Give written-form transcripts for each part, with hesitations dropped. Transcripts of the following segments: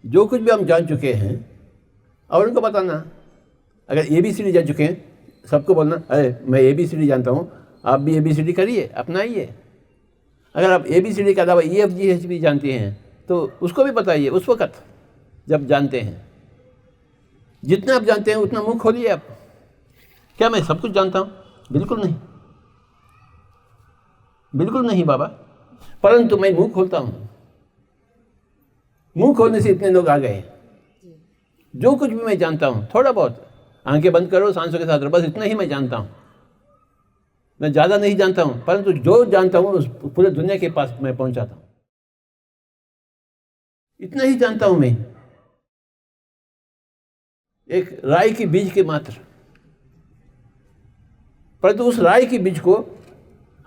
जो कुछ भी हम जान चुके हैं और उनको बताना। अगर ABCD जान चुके हैं, सबको बोलना अरे मैं ABCD जानता हूँ, आप भी ABCD करिए, अपनाइए। अगर आप ABCD के अलावा EFGH भी जानते हैं तो उसको भी बताइए उस वक़्त जब जानते हैं। जितना आप जानते हैं उतना मुँह खोलिए आप। क्या मैं सब कुछ जानता हूँ? बिल्कुल नहीं, बिल्कुल नहीं बाबा, परंतु मैं मुँह खोलता हूँ। मुँह खोलने से इतने लोग आ गए। जो कुछ भी मैं जानता हूँ, थोड़ा बहुत, आंखें बंद करो, सांसों के साथ रहो, बस इतना ही मैं जानता हूँ। मैं ज़्यादा नहीं जानता हूँ, परंतु जो जानता हूँ उस पूरे दुनिया के पास मैं पहुँचाता हूँ। इतना ही जानता हूँ मैं, एक राई की बीज के मात्र, परंतु उस राई की बीज को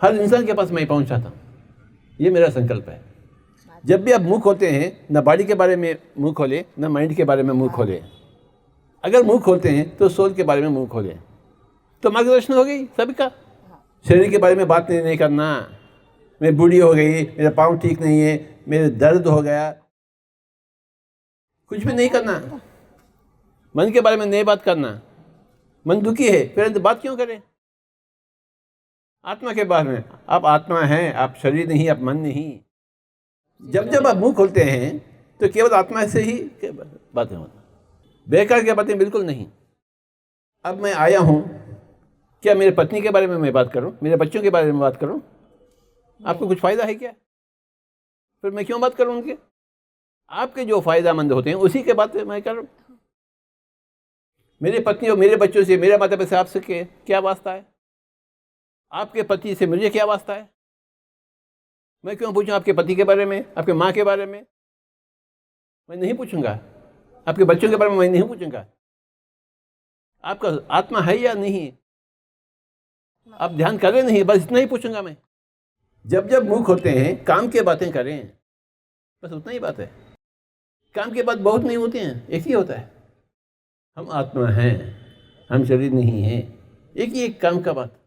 हर इंसान के पास मैं पहुँचाता हूँ। ये मेरा संकल्प है। जब भी आप मुँह खोलते हैं, न बॉडी के बारे में मुँह खोले, न माइंड के बारे में मुँह खोले। अगर मुँह खोलते हैं तो सोल के बारे में मुँह खोले, तो मार्गदर्शन हो गई सभी का। शरीर के बारे में बात नहीं करना, मैं बूढ़ी हो गई, मेरा पाँव ठीक नहीं है, मेरे दर्द हो गया, कुछ भी नहीं करना। मन के बारे में नहीं बात करना। मन दुखी है, फिर बात क्यों करें? आत्मा के बारे में, आप आत्मा हैं, आप शरीर नहीं, आप मन नहीं। जब जब आप मुंह खोलते हैं तो केवल आत्मा से ही बातें होना, बेकार की बातें बिल्कुल नहीं। अब मैं आया हूँ, क्या मेरे पत्नी के बारे में मैं बात करूँ, मेरे बच्चों के बारे में बात करूँ? आपको कुछ फ़ायदा है क्या? फिर मैं क्यों बात करूँ उनके? आपके जो फ़ायदामंद होते हैं उसी के बात मैं करूँ। मेरी पत्नी और मेरे बच्चों से, मेरे माता पिता से आपसे क्या वास्ता है? आपके पति से मुझे क्या वास्ता है? मैं क्यों पूछूं आपके पति के बारे में, आपके माँ के बारे में? मैं नहीं पूछूंगा। आपके बच्चों के बारे में मैं नहीं पूछूंगा। आपका आत्मा है या नहीं, आप ध्यान करें नहीं, बस इतना ही पूछूंगा मैं। जब जब मुंह खोलते हैं काम की बातें करें, बस उतना ही बात है। काम की बात बहुत नहीं होती हैं, एक ही होता है, हम आत्मा हैं, हम शरीर नहीं हैं। एक ही एक काम का बात।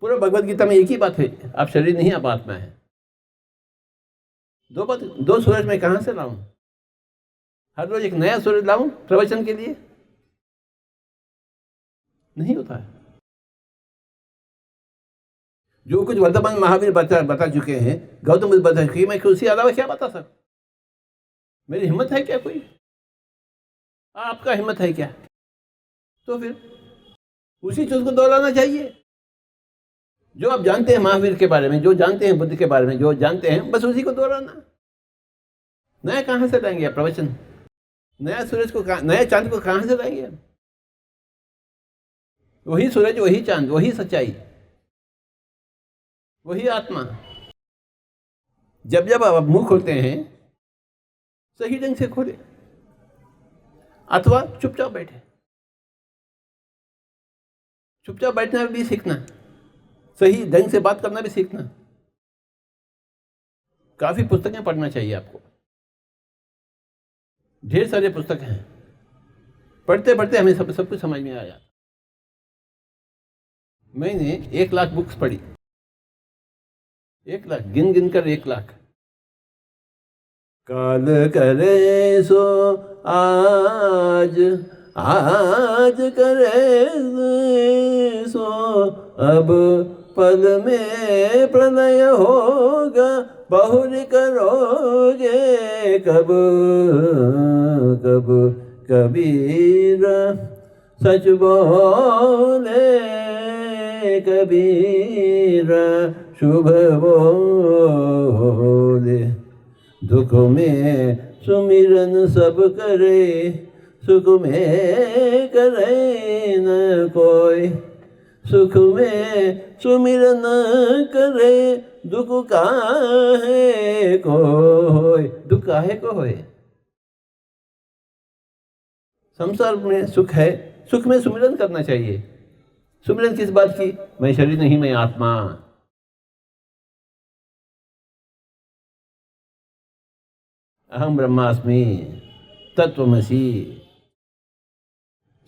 पूरा भगवद गीता में एक ही बात है, आप शरीर नहीं, आप आत्मा है। दो सूरज मैं कहाँ से लाऊं? हर रोज एक नया सूरज लाऊं प्रवचन के लिए? नहीं होता है। जो कुछ वर्तमान महावीर बता चुके हैं, गौतम बुद्ध बता चुके हैं, मैं उसके अलावा क्या बता सकता? मेरी हिम्मत है क्या कोई? आपका हिम्मत है क्या? तो फिर उसी चीज को दोहराना चाहिए जो आप जानते हैं महावीर के बारे में, जो जानते हैं बुद्ध के बारे में, जो जानते हैं, बस उसी को दोहराना। नया कहाँ से लाएंगे आप प्रवचन? नया सूरज को, नया चांद को कहाँ से लाएंगे? वही सूरज, वही चांद, वही सच्चाई, वही आत्मा। जब जब आप मुंह खोलते हैं सही ढंग से खोले, अथवा चुपचाप बैठे। चुपचाप बैठना भी सीखना, सही ढंग से बात करना भी सीखना। काफी पुस्तकें पढ़ना चाहिए आपको, ढेर सारे पुस्तक हैं। पढ़ते पढ़ते हमें सब कुछ समझ में आ जाता। मैंने 1 लाख बुक्स पढ़ी, 1 लाख, गिन गिन कर 1 लाख। काल करे सो आज, आज करे सो अब, पल में प्रलय होगा, बहुरी करोगे कब कब। कबीर सच बोले, कबीर शुभ बोले। दुख में सुमिरन सब करे, सुख में करे न कोई। सुख में सुमिरन करे, दुख काहे को होय। दुख काहे को होय? संसार में सुख है, सुख में सुमिरन करना चाहिए। सुमिरन किस बात की? मैं शरीर नहीं, मैं आत्मा। अहम ब्रह्मास्मि तत्वमसि।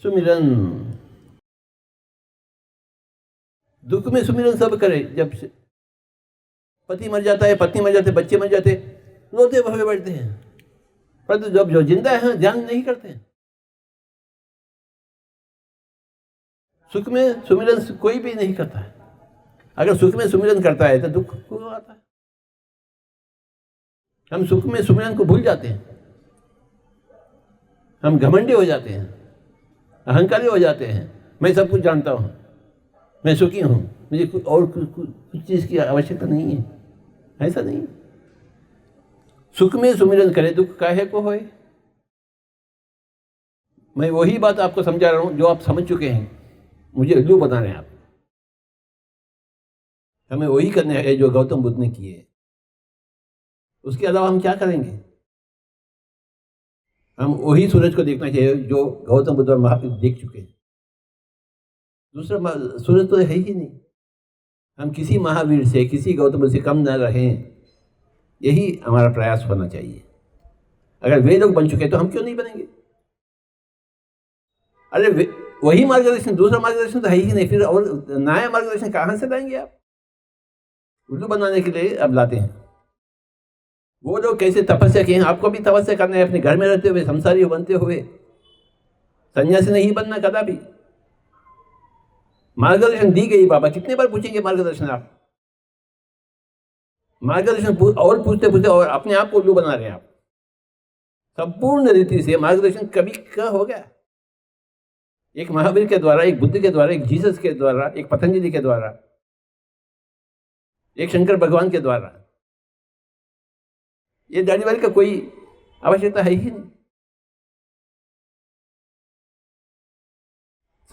सुमिरन, दुख में सुमिरन सब करे। जब पति मर जाता है, पत्नी मर जाते, बच्चे मर जाते, रोते भवे बैठते हैं। परंतु जब जो जिंदा है ध्यान नहीं करते हैं। सुख में सुमिरन कोई भी नहीं करता है। अगर सुख में सुमिरन करता है तो दुख क्यों आता है? हम सुख में सुमिरन को भूल जाते हैं, हम घमंडी हो जाते हैं, अहंकारी हो जाते हैं। मैं सब कुछ जानता हूँ, मैं सुखी हूँ, मुझे कुछ चीज़ की आवश्यकता नहीं है। ऐसा नहीं। सुख में सुमिरन करे दुख काहे को होए। मैं वही बात आपको समझा रहा हूँ जो आप समझ चुके हैं। मुझे उल्लू बना रहे हैं आप। हमें वही करना है जो गौतम बुद्ध ने किए। उसके अलावा हम क्या करेंगे? हम वही सूरज को देखना चाहिए जो गौतम बुद्ध और महावीर देख चुके हैं। दूसरा सूरज तो है ही नहीं। हम किसी महावीर से, किसी गौतम बुद्ध से कम न रहें, यही हमारा प्रयास होना चाहिए। अगर वे लोग बन चुके तो हम क्यों नहीं बनेंगे? अरे वही मार्गदर्शन, दूसरा मार्गदर्शन तो है ही नहीं, फिर और नया मार्गदर्शन कहाँ से लाएंगे आप? उल्लू बनाने के लिए अब लाते हैं। वो लोग कैसे तपस्या किए हैं, आपको भी तपस्या करना है। अपने घर में रहते हुए, संसारी बनते हुए, सन्यासी नहीं बनना कदापि। मार्गदर्शन दी गई बाबा, कितने बार पूछेंगे मार्गदर्शन आप? मार्गदर्शन और पूछते पूछते और अपने आप को उल्लू बना रहे हैं आप। संपूर्ण रीति से मार्गदर्शन कभी क्या हो गया? एक महावीर के द्वारा, एक बुद्ध के द्वारा, एक जीसस के द्वारा, एक पतंजलि के द्वारा, एक शंकर भगवान के द्वारा। ये दाढ़ी वाली का कोई आवश्यकता है ही नहीं।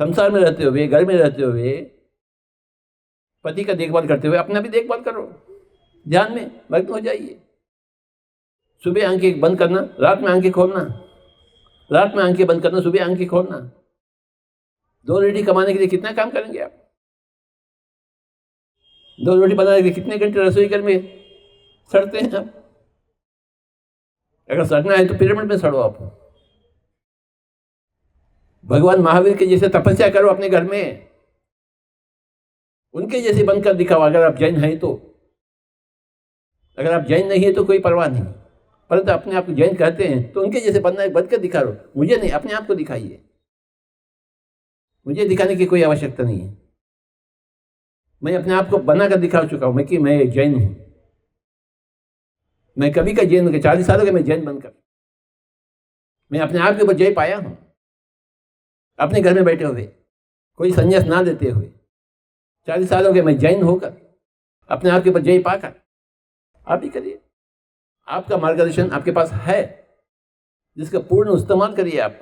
संसार में रहते हुए, घर में रहते हुए, पति का देखभाल करते हुए अपना भी देखभाल करो। ध्यान में मग्न हो जाइए। सुबह आंखें बंद करना, रात में आंखें खोलना, रात में आंखें बंद करना, सुबह आंखें खोलना। 2 रोटी कमाने के लिए कितना काम करेंगे आप? 2 रोटी बनाने के लिए कितने घंटे रसोई घर में सड़ते हैं आप? अगर सड़ना है तो पिरामिड में सड़ो आप। भगवान महावीर के जैसे तपस्या करो अपने घर में, उनके जैसे बनकर दिखाओ। अगर आप जैन हैं तो। अगर आप जैन नहीं है तो कोई परवाह नहीं, परंतु अपने आप को जैन कहते हैं तो उनके जैसे बनकर दिखा लो। मुझे नहीं, अपने आप को दिखाइए। मुझे दिखाने की कोई आवश्यकता नहीं है। मैं अपने आप को बनाकर दिखा चुका हूं कि मैं एक जैन हूं। मैं कभी का जैन, 40 सालों के मैं जैन बनकर मैं अपने आप के ऊपर जय पाया हूं। अपने घर में बैठे हुए, कोई संन्यास ना देते हुए, 40 सालों के मैं जैन होकर अपने आप के ऊपर जय पाकर। आप भी करिए। आपका मार्गदर्शन आपके पास है, जिसका पूर्ण इस्तेमाल करिए आप।